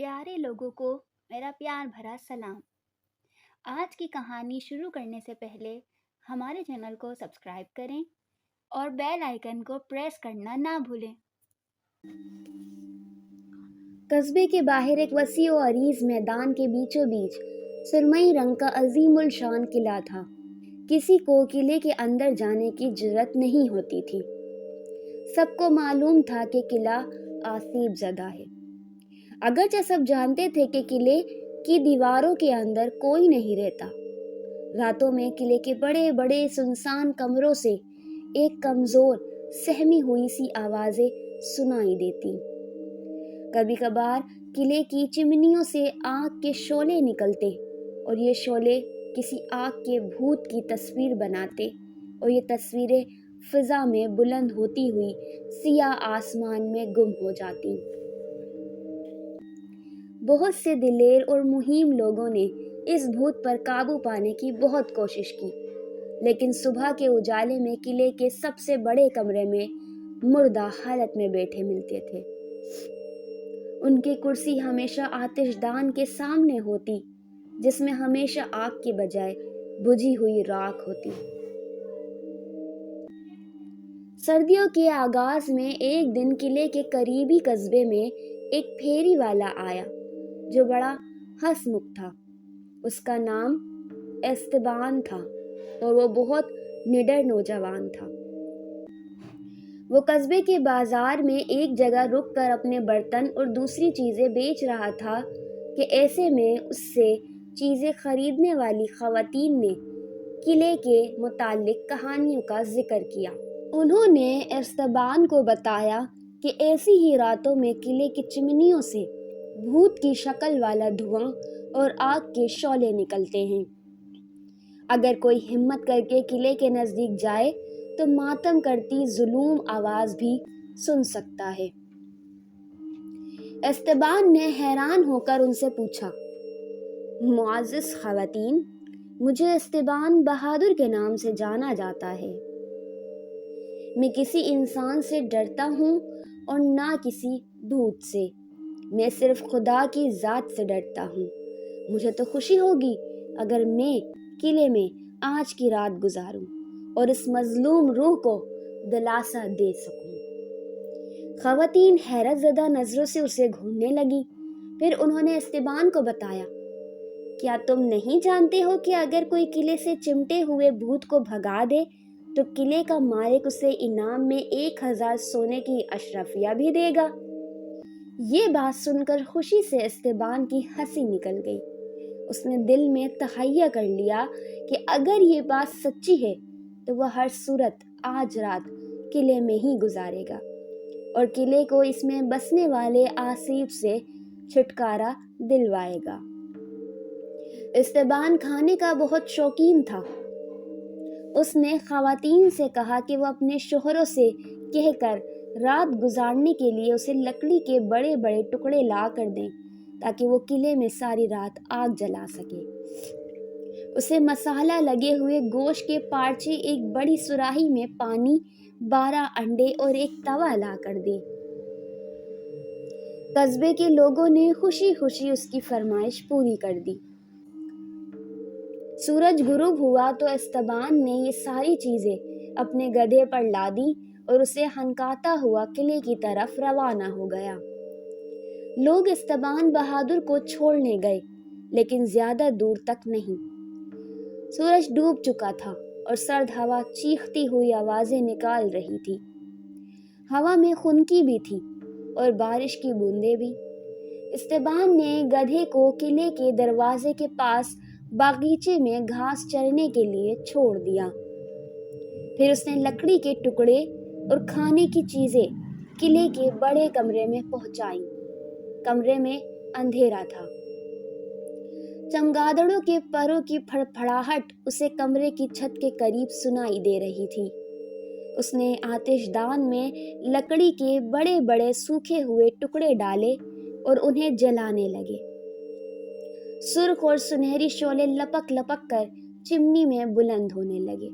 प्यारे लोगों को मेरा प्यार भरा सलाम। आज की कहानी शुरू करने से पहले हमारे चैनल को सब्सक्राइब करें और बेल आइकन को प्रेस करना ना भूलें। कस्बे के बाहर एक वसी और अरीज मैदान के बीचों बीच सुरमई रंग का अजीमुल शान किला था। किसी को किले के अंदर जाने की जुर्रत नहीं होती थी। सबको मालूम था कि किला आसीब ज़दा है। अगरचे सब जानते थे कि किले की दीवारों के अंदर कोई नहीं रहता। रातों में किले के बड़े बड़े सुनसान कमरों से एक कमजोर सहमी हुई सी आवाजें सुनाई देती। कभी कभार किले की चिमनियों से आग के शोले निकलते और ये शोले किसी आग के भूत की तस्वीर बनाते और ये तस्वीरें फिजा में बुलंद होती हुई सियाह आसमान में गुम हो जाती। बहुत से दिलेर और मुहिम लोगों ने इस भूत पर काबू पाने की बहुत कोशिश की, लेकिन सुबह के उजाले में किले के सबसे बड़े कमरे में मुर्दा हालत में बैठे मिलते थे। उनकी कुर्सी हमेशा आतिशदान के सामने होती, जिसमें हमेशा आग के बजाय बुझी हुई राख होती। सर्दियों के आगाज में एक दिन किले के करीबी कस्बे में एक फेरी वाला आया जो बड़ा हंसमुख था। उसका नाम एस्तेबान था और वो बहुत निडर नौजवान था। वो कस्बे के बाजार में एक जगह रुककर अपने बर्तन और दूसरी चीजें बेच रहा था कि ऐसे में उससे चीजें खरीदने वाली खवातीन ने किले के मुतालिक कहानियों का जिक्र किया। उन्होंने एस्तेबान को बताया कि ऐसी ही रातों में किले की चिमनियों से भूत की शक्ल वाला धुआं और आग के शोले निकलते हैं। अगर कोई हिम्मत करके किले के नजदीक जाए तो मातम करती जुलूम आवाज भी सुन सकता है। एस्तेबान ने हैरान होकर उनसे पूछा, मुआज़िज़ ख़वातीन, मुझे एस्तेबान बहादुर के नाम से जाना जाता है। मैं किसी इंसान से डरता हूँ और ना किसी भूत से। मैं सिर्फ खुदा की ज़ात से डरता हूँ। मुझे तो खुशी होगी अगर मैं किले में आज की रात गुजारूं और इस मजलूम रूह को दिलासा दे सकूं। ख़वातीन हैरत ज़दा नज़रों से उसे घूरने लगी। फिर उन्होंने एस्तेबान को बताया, क्या तुम नहीं जानते हो कि अगर कोई किले से चिमटे हुए भूत को भगा दे तो किले का मालिक उसे इनाम में 1000 सोने की अशरफिया भी देगा। ये बात सुनकर खुशी से एस्तेबान की हंसी निकल गई। उसने दिल में तहैया कर लिया कि अगर ये बात सच्ची है तो वह हर सूरत आज रात किले में ही गुजारेगा और किले को इसमें बसने वाले आसिफ से छुटकारा दिलवाएगा। एस्तेबान खाने का बहुत शौकीन था। उसने ख़वातीन से कहा कि वह अपने शोहरों से कहकर रात गुजारने के लिए उसे लकड़ी के बड़े बड़े टुकड़े ला कर दें ताकि वो किले में सारी रात आग जला सके। उसे मसाला लगे हुए गोश्त के पार्चे, एक बड़ी सुराही में पानी, 12 अंडे और एक तवा ला कर दे। कस्बे के लोगों ने खुशी खुशी उसकी फरमाइश पूरी कर दी। सूरज गुरूब हुआ तो एस्तेबान ने ये सारी चीजें अपने गधे पर लादी और उसे हनकाता हुआ किले की तरफ रवाना हो गया। लोग एस्तेबान बहादुर को छोड़ने गए, लेकिन ज्यादा दूर तक नहीं। सूरज डूब चुका था और सर्द हवा चीखती हुई आवाजें निकाल रही थी। हवा में खुनकी भी थी और बारिश की बूंदें भी। एस्तेबान ने गधे को किले के दरवाजे के पास बागीचे में घास चरने के लिए छोड़ दिया। फिर उसने लकड़ी के टुकड़े और खाने की चीजें किले के बड़े कमरे में पहुंचाई। कमरे में अंधेरा था। चमगादड़ों के परों की फड़फड़ाहट उसे कमरे की छत के करीब सुनाई दे रही थी। उसने आतिशदान में लकड़ी के बड़े बड़े सूखे हुए टुकड़े डाले और उन्हें जलाने लगे। सुर्ख और सुनहरी शोले लपक लपक कर चिमनी में बुलंद होने लगे।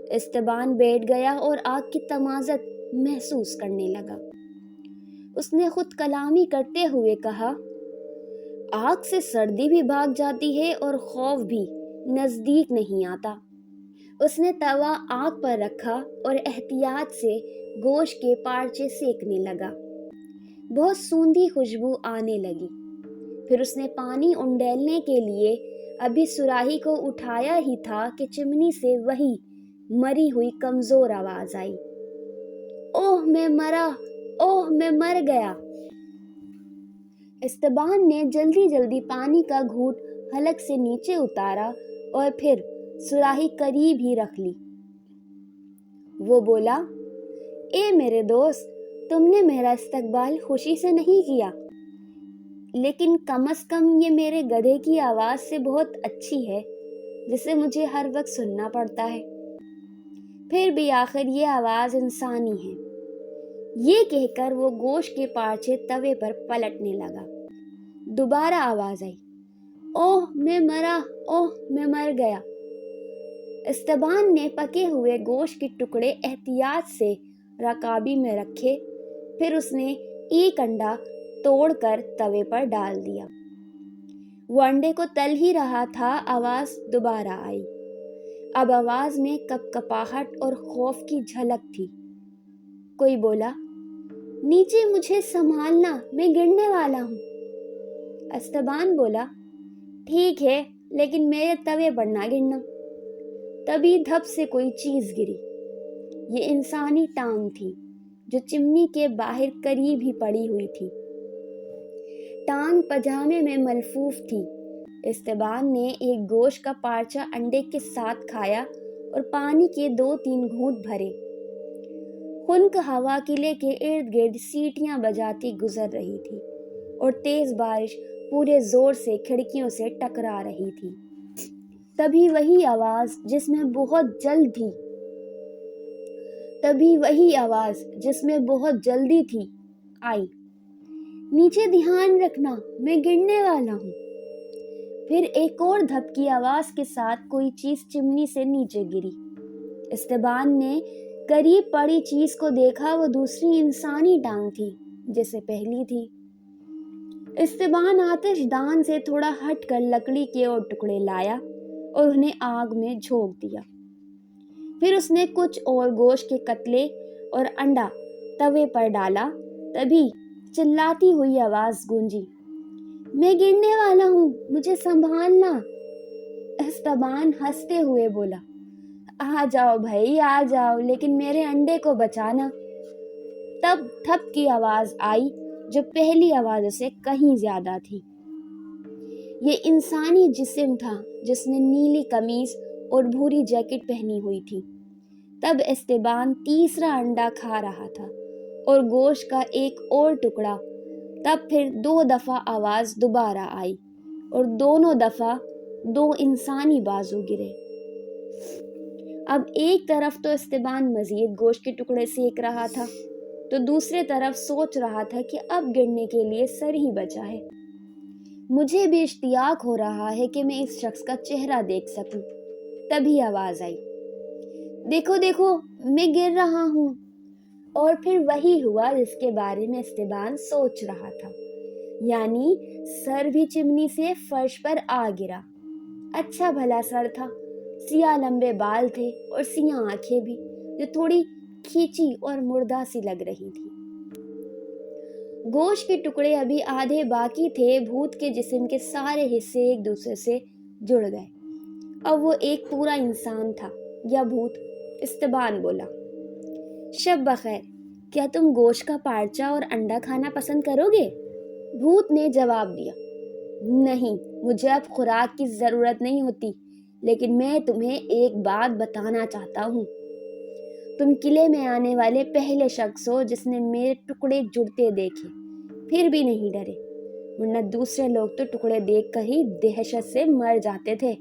एस्तेबान बैठ गया और आग की तमाज़त महसूस करने लगा। उसने खुद कलामी करते हुए कहा, आग से सर्दी भी भाग जाती है और खौफ भी नजदीक नहीं आता। उसने तवा आग पर रखा और एहतियात से गोश्त के पार्चे सेकने लगा। बहुत सूंधी खुशबू आने लगी। फिर उसने पानी उंडेलने के लिए अभी सुराही को उठाया ही था कि चिमनी से वही मरी हुई कमजोर आवाज आई, ओह मैं मरा, ओह मैं मर गया। इस्तेबान ने जल्दी जल्दी पानी का घूंट हलक से नीचे उतारा और फिर सुराही करीब ही रख ली। वो बोला, ए मेरे दोस्त, तुमने मेरा इस्तकबाल खुशी से नहीं किया, लेकिन कम से कम ये मेरे गधे की आवाज़ से बहुत अच्छी है, जिसे मुझे हर वक्त सुनना पड़ता है। फिर भी आखिर ये आवाज़ इंसानी है। ये कहकर वो गोश्त के पार्चे तवे पर पलटने लगा। दोबारा आवाज़ आई, ओह मैं मरा, ओह मैं मर गया। इस्तेबान ने पके हुए गोश्त के टुकड़े एहतियात से रकाबी में रखे। फिर उसने एक अंडा तोड़कर तवे पर डाल दिया। वो अंडे को तल ही रहा था, आवाज़ दोबारा आई। अब आवाज़ में कपकपाहट और खौफ की झलक थी। कोई बोला, नीचे मुझे संभालना, मैं गिरने वाला हूँ। इस्तेबान बोला, ठीक है, लेकिन मेरे तवे पर ना गिरना। तभी धप से कोई चीज़ गिरी। ये इंसानी टांग थी जो चिमनी के बाहर करीब ही पड़ी हुई थी। टांग पजामे में मलफूफ थी। इस्तेबान ने एक गोश्त का पार्चा अंडे के साथ खाया और पानी के 2-3 घूंट भरे। खुनक हवा किले के इर्द गिर्द सीटियां बजाती गुजर रही थी और तेज बारिश पूरे जोर से खिड़कियों से टकरा रही थी। तभी वही आवाज़ जिसमें बहुत जल्दी थी आई, नीचे ध्यान रखना, मैं गिरने वाला हूँ। फिर एक और धप की आवाज़ के साथ कोई चीज़ चिमनी से नीचे गिरी। इस्तेबान ने करीब पड़ी चीज़ को देखा। वो दूसरी इंसानी टांग थी जैसे पहली थी। इस्तेबान आतिशदान से थोड़ा हटकर लकड़ी के और टुकड़े लाया और उन्हें आग में झोंक दिया। फिर उसने कुछ और गोश्त के कतले और अंडा तवे पर डाला। तभी चिल्लाती हुई आवाज़ गूंजी, मैं गिरने वाला हूँ, मुझे संभालना। इस्तेबान हंसते हुए बोला, आ जाओ भाई, आ जाओ, लेकिन मेरे अंडे को बचाना। तब थप की आवाज़ आई जो पहली आवाज़ से कहीं ज्यादा थी। ये इंसानी जिस्म था जिसने नीली कमीज और भूरी जैकेट पहनी हुई थी। तब इस्तेबान तीसरा अंडा खा रहा था और गोश्त का एक और टुकड़ा। तब फिर 2 दफ़ा आवाज़ दोबारा आई और दोनों दफ़ा 2 इंसानी बाजू गिरे। अब एक तरफ तो इस्तेबान मजीद गोश्त के टुकड़े सेक रहा था, तो दूसरे तरफ सोच रहा था कि अब गिरने के लिए सर ही बचा है। मुझे भी इश्तियाक हो रहा है कि मैं इस शख्स का चेहरा देख सकूं। तभी आवाज़ आई, देखो देखो, मैं गिर रहा हूँ। और फिर वही हुआ जिसके बारे में इस्तेबान सोच रहा था, यानी सर भी चिमनी से फर्श पर आ गिरा। अच्छा भला सर था, सियाह लंबे बाल थे और सियाह आंखें भी, जो थोड़ी खींची और मुर्दा सी लग रही थी। गोश्त के टुकड़े अभी आधे बाकी थे। भूत के जिस्म के सारे हिस्से एक दूसरे से जुड़ गए। अब वो एक पूरा इंसान था या भूत। इस्तेबान बोला, शब बखैर, क्या तुम गोश्त का पार्चा और अंडा खाना पसंद करोगे? भूत ने जवाब दिया, नहीं, मुझे अब खुराक की ज़रूरत नहीं होती, लेकिन मैं तुम्हें एक बात बताना चाहता हूँ। तुम किले में आने वाले पहले शख्स हो जिसने मेरे टुकड़े जुड़ते देखे, फिर भी नहीं डरे, वरना दूसरे लोग तो टुकड़े देखकर ही दहशत से मर जाते थे।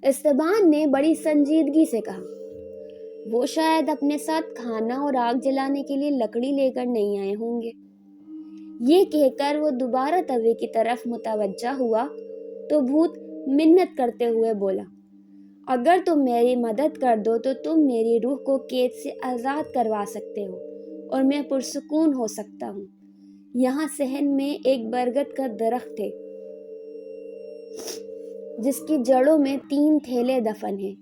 इस्तेबान ने बड़ी संजीदगी से कहा, वो शायद अपने साथ खाना और आग जलाने के लिए लकड़ी लेकर नहीं आए होंगे। ये कहकर वो दोबारा तवे की तरफ मुतवज्जा हुआ तो भूत मिन्नत करते हुए बोला, अगर तुम मेरी मदद कर दो तो तुम मेरी रूह को कैद से आज़ाद करवा सकते हो और मैं पुरसुकून हो सकता हूँ। यहाँ सहन में एक बरगद का दरख्त है जिसकी जड़ों में 3 थैले दफन हैं।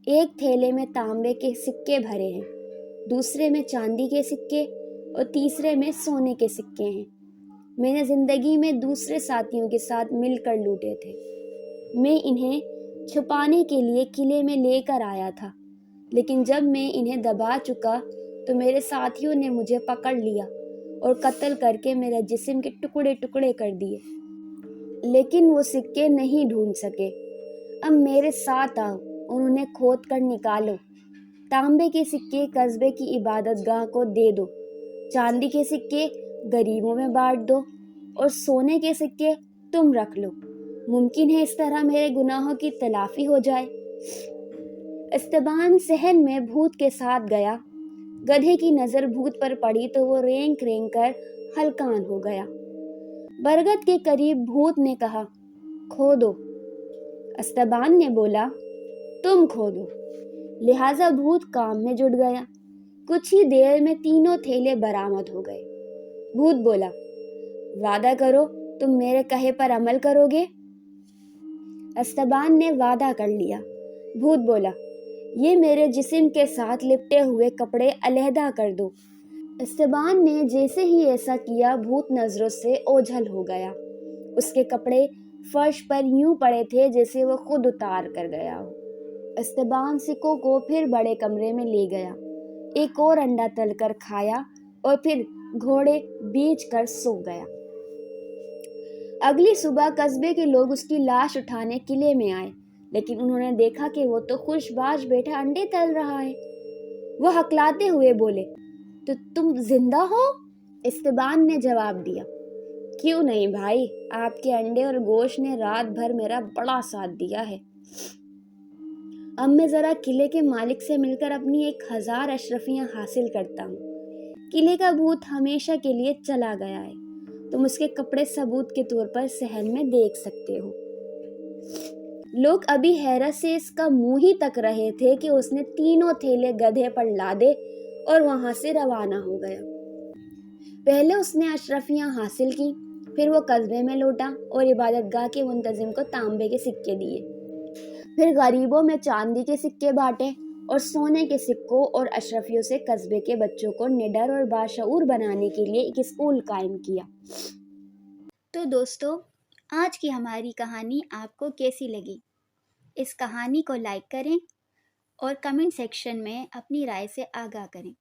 एक थैले में तांबे के सिक्के भरे हैं, दूसरे में चांदी के सिक्के और तीसरे में सोने के सिक्के हैं। मैंने जिंदगी में दूसरे साथियों के साथ मिलकर लूटे थे। मैं इन्हें छुपाने के लिए किले में लेकर आया था, लेकिन जब मैं इन्हें दबा चुका तो मेरे साथियों ने मुझे पकड़ लिया और कत्ल करके मेरे जिस्म के टुकड़े टुकड़े कर दिए। लेकिन वो सिक्के नहीं ढूंढ सके। अब मेरे साथ आओ और उन्हें खोद कर निकालो। तांबे के सिक्के कस्बे की इबादतगाह को दे दो, चांदी के सिक्के गरीबों में बांट दो और सोने के सिक्के तुम रख लो। मुमकिन है इस तरह मेरे गुनाहों की तलाफी हो जाए। इस्तेबान सहन में भूत के साथ गया। गधे की नज़र भूत पर पड़ी तो वो रेंग रेंग कर हलकान हो गया। बरगद के करीब भूत ने कहा, खोदो। इस्तेबान ने बोला, तुम खोदो। लिहाजा भूत काम में जुट गया। कुछ ही देर में तीनों थैले बरामद हो गए। भूत बोला, वादा करो तुम मेरे कहे पर अमल करोगे। इस्तेबान ने वादा कर लिया। भूत बोला, ये मेरे जिस्म के साथ लिपटे हुए कपड़े अलहदा कर दो। इस्तेबान ने जैसे ही ऐसा किया, भूत नजरों से ओझल हो गया। उसके कपड़े फर्श पर यूं पड़े थे जैसे वो खुद उतार कर गया हो। इस्तेबान सिक्कों को फिर बड़े कमरे में ले गया, एक और अंडा तलकर खाया और फिर घोड़े बेच कर सो गया। अगली सुबह कस्बे के लोग उसकी लाश उठाने किले में आए, लेकिन उन्होंने देखा कि वो तो खुशबाश बैठा अंडे तल रहा है। वो हकलाते हुए बोले, तो तुम जिंदा हो? इस्तेबान ने जवाब दिया, क्यों नहीं भाई, आपके अंडे और गोश्त ने रात भर मेरा बड़ा साथ दिया है। अब मैं जरा किले के मालिक से मिलकर अपनी 1000 अशरफियां हासिल करता हूँ। किले का भूत हमेशा के लिए चला गया है। तुम उसके कपड़े सबूत के तौर पर सहन में देख सकते हो। लोग अभी हैरत से इसका मुंह ही तक रहे थे कि उसने तीनों थैले गधे पर लादे और वहां से रवाना हो गया। पहले उसने अशरफियां हासिल की, फिर वो कस्बे में लौटा और इबादतगाह के मुंतजिम को तांबे के सिक्के दिए। फिर गरीबों में चांदी के सिक्के बांटे और सोने के सिक्कों और अशरफियों से कस्बे के बच्चों को निडर और बाशऊर बनाने के लिए एक स्कूल कायम किया। तो दोस्तों, आज की हमारी कहानी आपको कैसी लगी? इस कहानी को लाइक करें और कमेंट सेक्शन में अपनी राय से आगाह करें।